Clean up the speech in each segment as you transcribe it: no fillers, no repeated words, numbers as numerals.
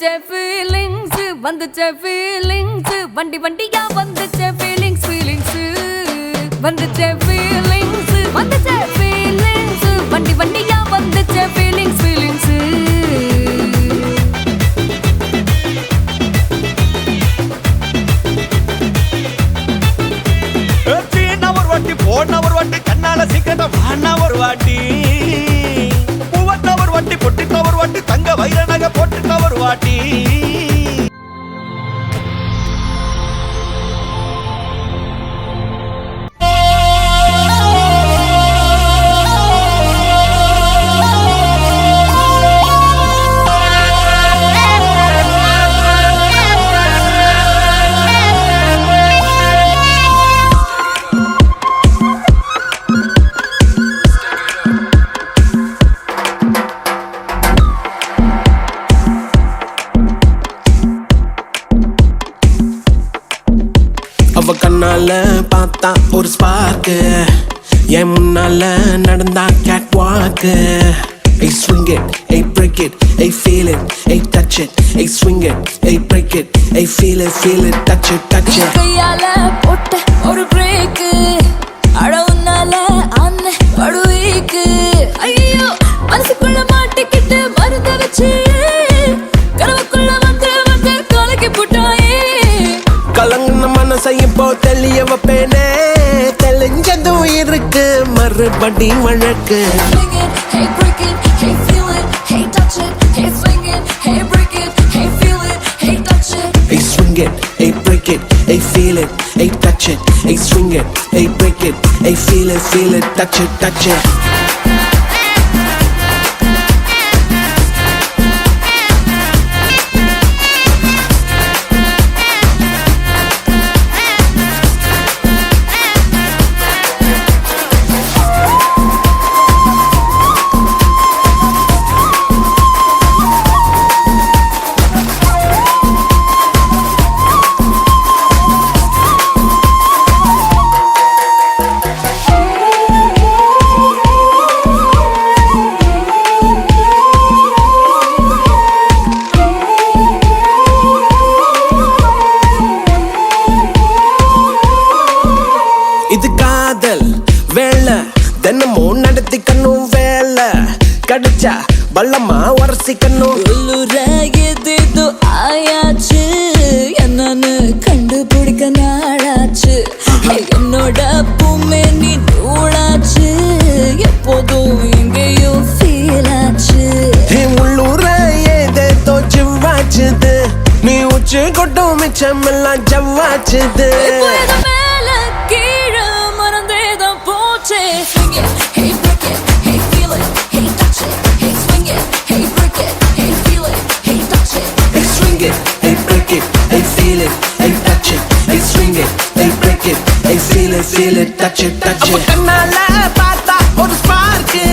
வந்துச்சே feelings வந்துச்சே feelings வண்டி வண்டியா வந்துச்சே feelings feelings வந்துச்சே feelings வந்துச்சே feelings வண்டி வண்டியா வந்துச்சே ஃபீலிங்ஸ் ஃபீலிங்ஸ் போன ஒரு வாட்டி கண்ணால சிக்கன வாண்ணா ஒரு வாட்டி பூவட்ட ஒரு வாட்டி பொட்டிட்ட ஒரு வாட்டி தங்க வைர நகை போட்டுட்ட ஒரு வாட்டி அவ கண்ணால பார்த்தா ஒரு ஸ்பார்க்கு என் முன்னால நடந்தா கேட் வாக்கு Hey swing it, hey break it, hey feel it, hey touch it, hey swing it, hey break it, hey feel it, touch it, touch it. கையால போட்ட ஒரு பிரேக் அடவுனால அன்ன படுவீக்கு ஐயோ மனசுக்குள்ள மாட்டிக்கிட்டு மருந்து வச்சு கனவுக்குள்ள வந்து வந்து கலக்கி போட்டாயே கலங்கின மனசை இப்போ தெளிய வைப்பேனே தெளிஞ்சதும் இருக்கு மறுபடி வழக்கு Hey break it, hey feel it, hey touch it, hey swing it, hey break it, hey feel it, hey touch it. Hey swing it, hey break it, hey feel it, hey touch it, hey swing it, hey break it, hey feel it, touch it, touch it. இது காதல் வேலை தினமும் நடத்திக்கணும் வேலை கிடைச்சா பள்ளமா உரசிக்கணும் ஏதேதோ ஆயாச்சு என்னன்னு கண்டுபிடிக்க நாளாச்சு என்னோட பூமே நீ நூலாச்சு எப்போதும் எங்கேயோ ஃபீல் ஆச்சு உள்ளூர ஏதேதோ ஜிவ்வாச்சுது நீ உச்சி கொட்டும் மிச்சம் எல்லாம் ஜவ்வாச்சுது மேல கீழே மறந்தேதான் போச்சே Swing it, hey break it, hey feel it, hey touch it, hey swing it, hey break it, hey feel it, hey touch it. Hey swing it, hey break it, hey feel it, hey touch it, hey swing it, hey break it, hey feel it, touch it, touch it. கண்ணால பார்த்தா ஒரு spark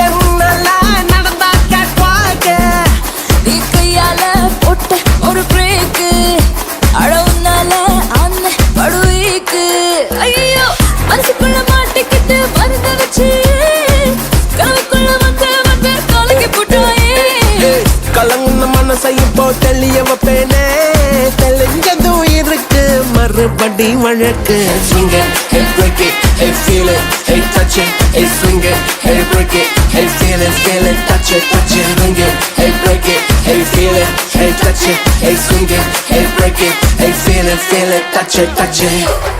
என் முன்னால நடந்தா gate வாக்கு நீ கையால போட்ட ஒரு பிரேக் அடவுனால அன்ன படுவீக்கு ஐயோ மனசுக்குள்ள மாட்டிக்கிட்டு மருந்து வச்சு கனவுக்குள்ள வந்து வந்து கலக்கி போட்டாயே கலங்குன மனசை இப்போ தெளிய வைப்பேனே தெளிஞ்சதும் இருக்கு மறுபடி வழக்கு Swing it, hey break it, hey feel it, hey touch it, hey swing it, hey break it, hey feel it, touch it, touch it, swing it, hey break it, hey feel it, hey touch it, hey swing it, hey break it, hey feel it, touch it, touch it.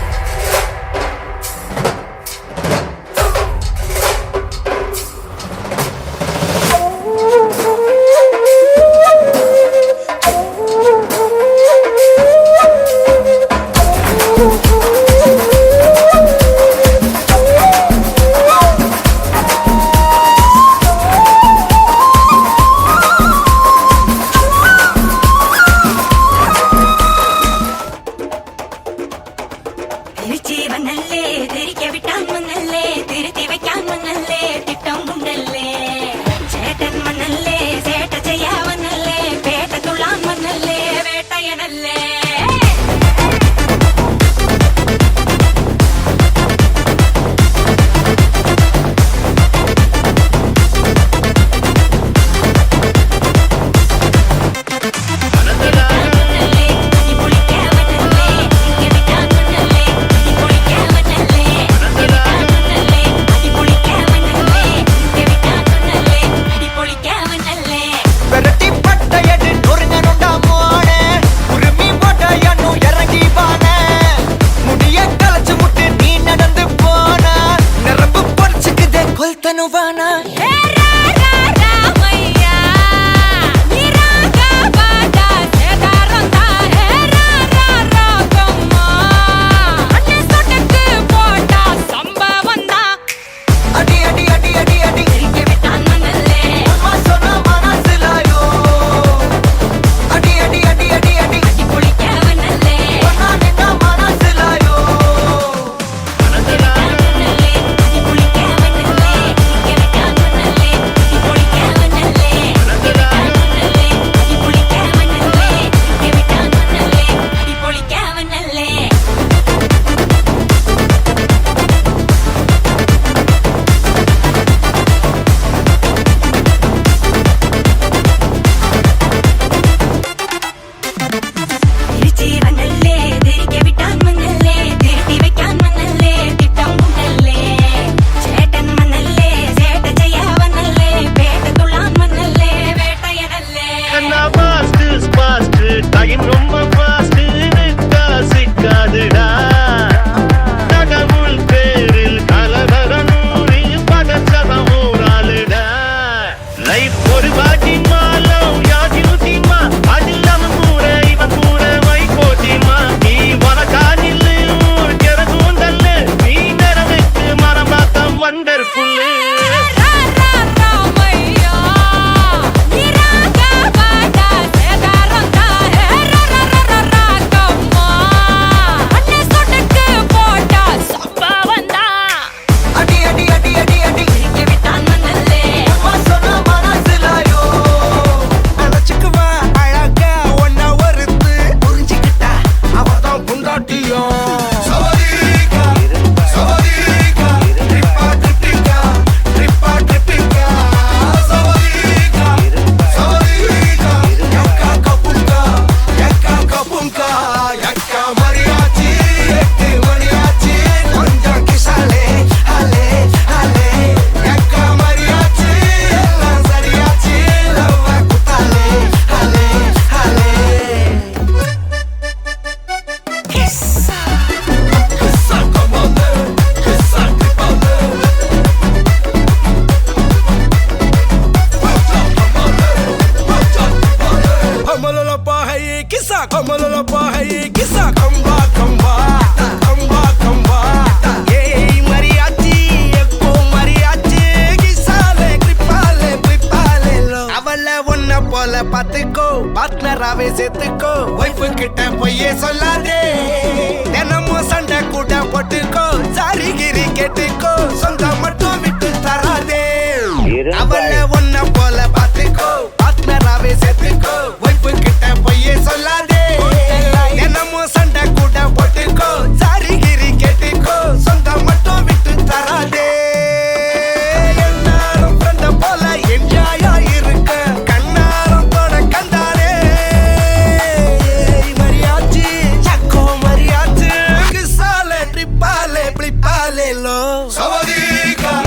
Fast fast time ரொம்ப fast சிக்காதுடா தகவல் பேரில் கலவர நூறு பதச்சதம் ஊராளுடா life ஒரு வாட்டி மாலம் யாதியுசிமா அதில் அவன் கூற இவன் கூற வை போட்டிமா நீ வனக்கானில் ஊர் கெரதூந்தல்ல நீ நிறவுக்கு மரம் பார்த்தம் வண்டர்ஃபுல்லு பாத்துக்கோ பார்ட்னராவே சேர்த்துக்கோ வைஃப் கிட்ட பொய்யே சொல்லாதே தினமும் சண்டை கூட போட்டுக்கோ சாரி கிரி கேட்டுக்கோ சொந்தம் மட்டும் விட்டு தராதே அவள ஒன்ன போல பாத்துக்கோ பார்ட்னராவே சேர்த்துக்கோ வைஃப் கிட்ட பொய்யே சொல்லாதே தினமும் சண்டை கூட போட்டுக்கோ சாரி கிரி கேட்டுக்கோ சொந்தம் மட்டும் விட்டு தராதே எல்லாரும் ஃப்ரெண்ட போல என்ஜாயா இருக்க Sabadika,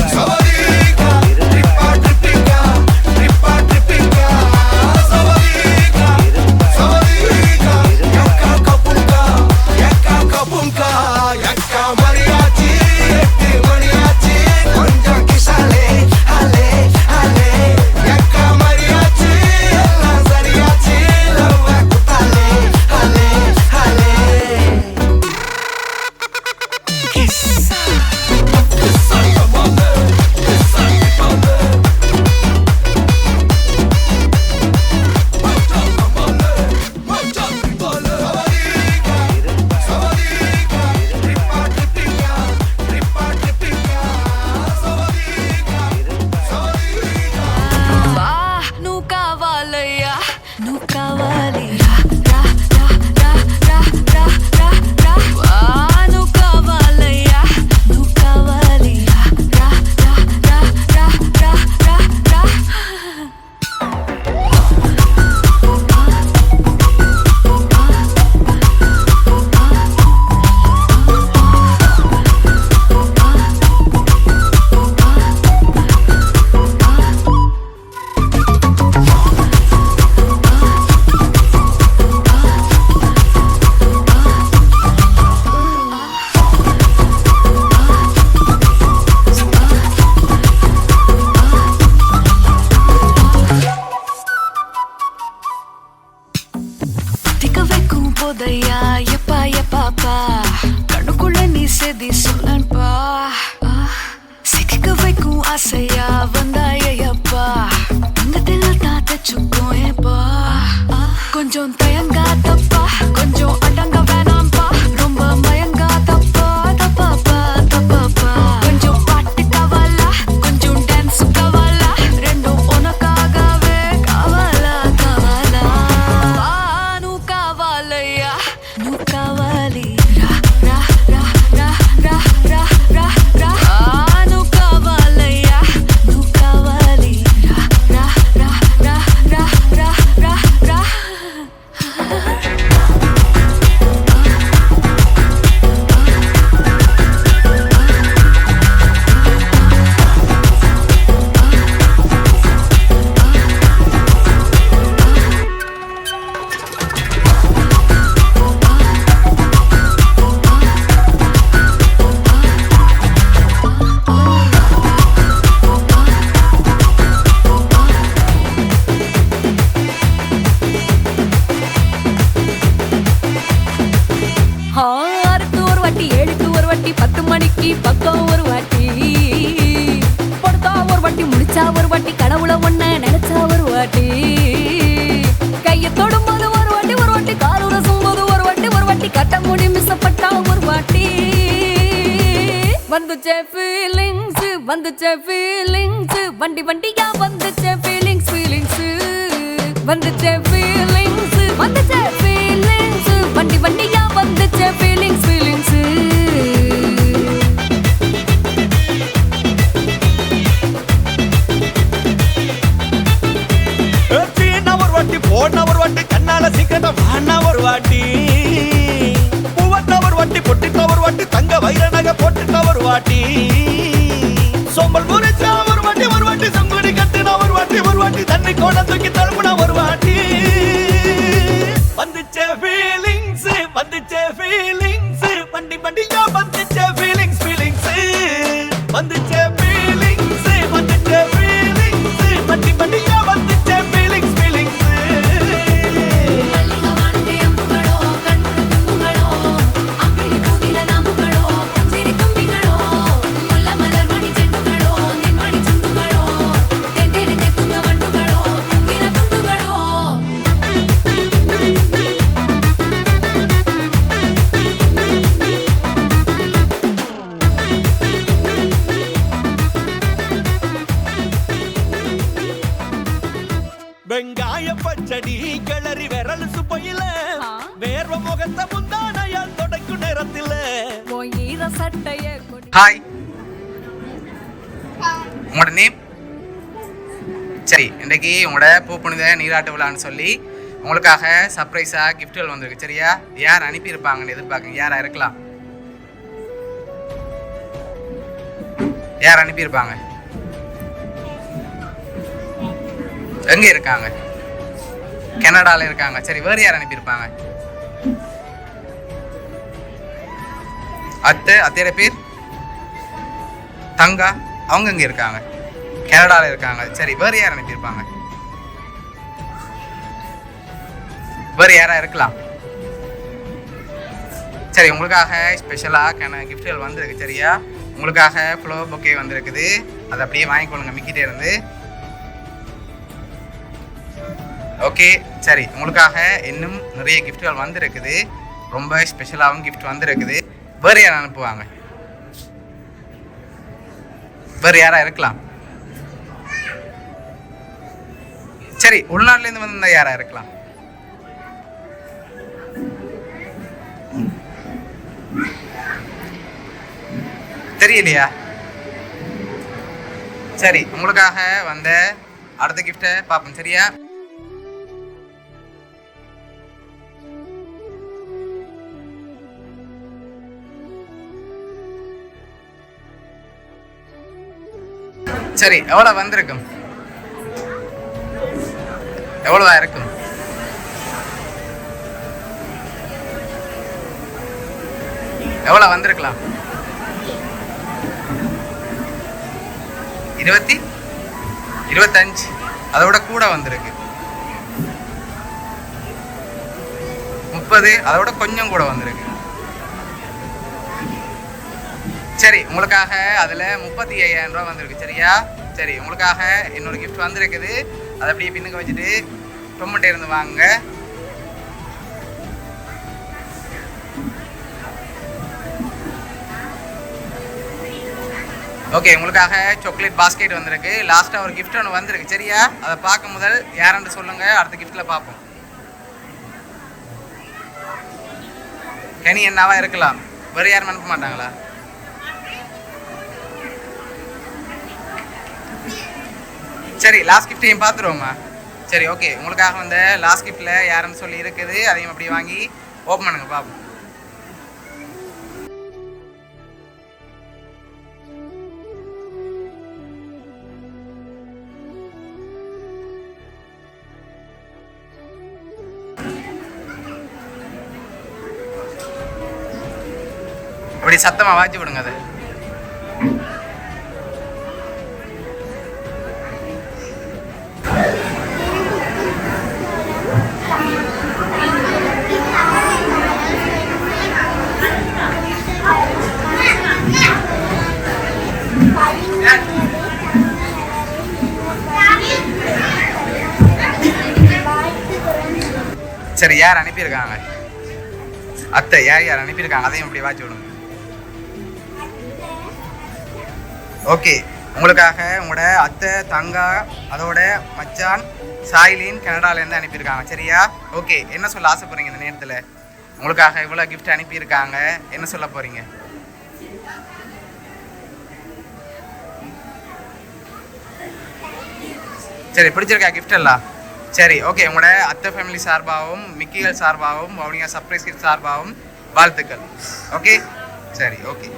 Sabadika, tripa tripika, tripa tripika. Sabadika, Sabadika, yakka kapunka, yakka mariachi, ettu mariachi, konjam kisale, ale, ale, yakka mariachi, ella sariyachi, love kutale, ale, ale. போதையா எப்பா எப்பாப்பா கண்ணுக்குள்ள நீ செதி சொல்லன்பா சிக்க வைக்கும் ஆசையா வந்தாயப்பா தங்கத்தில் தான் தச்சுக்கும் ஏப்பா கொஞ்சம் தயங்காதப்பா கொஞ்சம் அடங்க வேணாம்பா ரொம்ப மயங்காதப்பா தப்பாப்பா தப்பாப்பா கொஞ்சம் பாட்டு கவலா கொஞ்சம் டான்ஸ் கவலா ரெண்டும் உனக்காகவே கவலா கவலா நூ கவலையா நூ கவலி ரா ரா ரா ரா ரா ரா ரா ரா நூ கவலையா நூ கவலி ரா ரா ரா ரா ரா ரா ரா ரா வந்துச்சே ஃபீலிங்ஸ் வந்துச்சே ஃபீலிங்ஸ் வண்டி வண்டியா வந்துச்சே ஃபீலிங்ஸ் ஃபீலிங்ஸ் வந்துச்சே ஃபீலிங்ஸ் வந்துச்சே ஃபீலிங்ஸ் வண்டி வண்டியா வந்துச்சே ஃபீலிங்ஸ் ஃபீலிங்ஸ் ஒரு வாட்டி போன ஒரு வாட்டி கண்ணால சிக்கன வாண்ணா ஒரு வாட்டி பூவத்த ஒரு வாட்டி பொட்டிட்ட ஒரு வாட்டி தங்க வைர நகை போட்டுட்ட ஒரு வாட்டி சோம்பல் முறிச்சா ஒரு வாட்டி சங்குடி கட்டுன ஒரு வாட்டி தண்ணி கோட தூக்கி தழுப்புன ஒரு வாட்டி வந்துச்சே ஃபீலிங்ஸ் வண்டி வண்டியா வந்துச்சே ஃபீலிங்ஸ் ஃபீலிங்ஸ் வந்துச்சே ஃபீலிங்ஸ் வண்டி வண்டியா வந்துச்சே ஃபீலிங்ஸ் ஃபீலிங்ஸ் வெங்காய பச்சடி கிளறி விரல் சுப்பையில வேர்வ முகத்தை முந்தானையால் தொடக்கும் நேரத்தில் ஈர சட்டைய ஹாய், உங்களோட நேம்? சரி, இன்றைக்கு உங்களோட பூப்புனித நீராட்டு விழான்னு சொல்லி உங்களுக்காக சர்ப்ரைஸாக கிஃப்ட்கள் வந்திருக்கு. சரியா? யார் அனுப்பியிருப்பாங்கன்னு எதிர்பார்க்குங்க. யாரா இருக்கலாம்? யார் அனுப்பியிருப்பாங்க? எங்கே இருக்காங்க? கனடாவில் இருக்காங்க. சரி, வேறு யார் அனுப்பியிருப்பாங்க? அத்தையோட பேர் தங்கா. அவங்க எங்கே இருக்காங்க? கனடாவில் இருக்காங்க. சரி, வேறு யார் அனுப்பியிருப்பாங்க? வேறு யாரா இருக்கலாம்? சரி, உங்களுக்காக ஸ்பெஷலாக கிஃப்ட்கள் வந்திருக்கு. சரியா? உங்களுக்காக ஃப்ளவர் பொக்கே வந்திருக்குது. அதை அப்படியே வாங்கிக்கொள்ளுங்க மிக்கிட்டே இருந்து. ஓகே, சரி, உங்களுக்காக இன்னும் நிறைய கிஃப்ட்கள் வந்திருக்குது. ரொம்ப ஸ்பெஷலாகவும் கிஃப்ட் வந்திருக்குது. வேறு யாரை அனுப்புவாங்க? வேறு யாரா இருக்கலாம்? சரி, உள்நாட்டிலேருந்து வந்திருந்தா யாரா இருக்கலாம்? தெரியலையா? சரி, உங்களுக்காக வந்த அடுத்த கிஃப்டை பார்ப்போம். சரியா? சரி, எவ்வளோ வந்திருக்கும்? எவ்வளவா இருக்கும்? எவ்வளோ வந்திருக்கலாம்? 25, அதோட கூட வந்திருக்கு. 30, அதோட கொஞ்சம் கூட வந்திருக்கு. சரி, உங்களுக்காக அதில் 35,000 ரூபா வந்திருக்கு. சரியா? சரி, உங்களுக்காக இன்னொரு கிஃப்ட் வந்திருக்குது. அதை அப்படியே பின்னுக்கு வச்சுட்டு டொமேட்டோ இருந்து வாங்க. ஓகே, உங்களுக்காக சாக்லேட் பாஸ்கெட் வந்திருக்கு. லாஸ்ட்டாக ஒரு கிஃப்ட் ஒன்று வந்திருக்கு. சரியா? அதை பார்க்க முதல் யாருன்னு சொல்லுங்கள். அடுத்த கிஃப்ட்டில் பார்ப்போம். கனி என்னவா இருக்கலாம்? வேறு யாரும் அனுப்ப மாட்டாங்களா? சரி, லாஸ்ட் கிஃப்டையும் பார்த்துருவோமா? சரி, ஓகே, உங்களுக்காக வந்த லாஸ்ட் கிஃப்டில் யாருன்னு சொல்லி இருக்குது. அதையும் அப்படி வாங்கி ஓப்பன் பண்ணுங்க பார்ப்போம். அப்படி சத்தமாக வாட்சி விடுங்க அதை. சரி, யார் அனுப்பியிருக்காங்க? அத்தை யார் அனுப்பியிருக்காங்க? அதையும் இப்படி வாட்சி விடுங்க. ஓகே, உங்களுக்காக உங்களோட அத்தை தங்கா அதோட மச்சான் சாயிலின் கனடாலேருந்து அனுப்பியிருக்காங்க. சரியா? ஓகே, என்ன சொல்ல ஆசைப்படுறீங்க இந்த நேரத்தில்? உங்களுக்காக இவ்வளோ கிஃப்ட் அனுப்பியிருக்காங்க, என்ன சொல்ல போகிறீங்க? சரி, பிடிச்சிருக்கா கிஃப்ட் எல்லாம்? சரி, ஓகே, உங்களோட அத்தை ஃபேமிலி சார்பாகவும் மிக்கிகள் சார்பாகவும் வவுனியா சர்ப்ரைஸ் கிஃப்ட் சார்பாகவும் வாழ்த்துக்கள். ஓகே, சரி, ஓகே.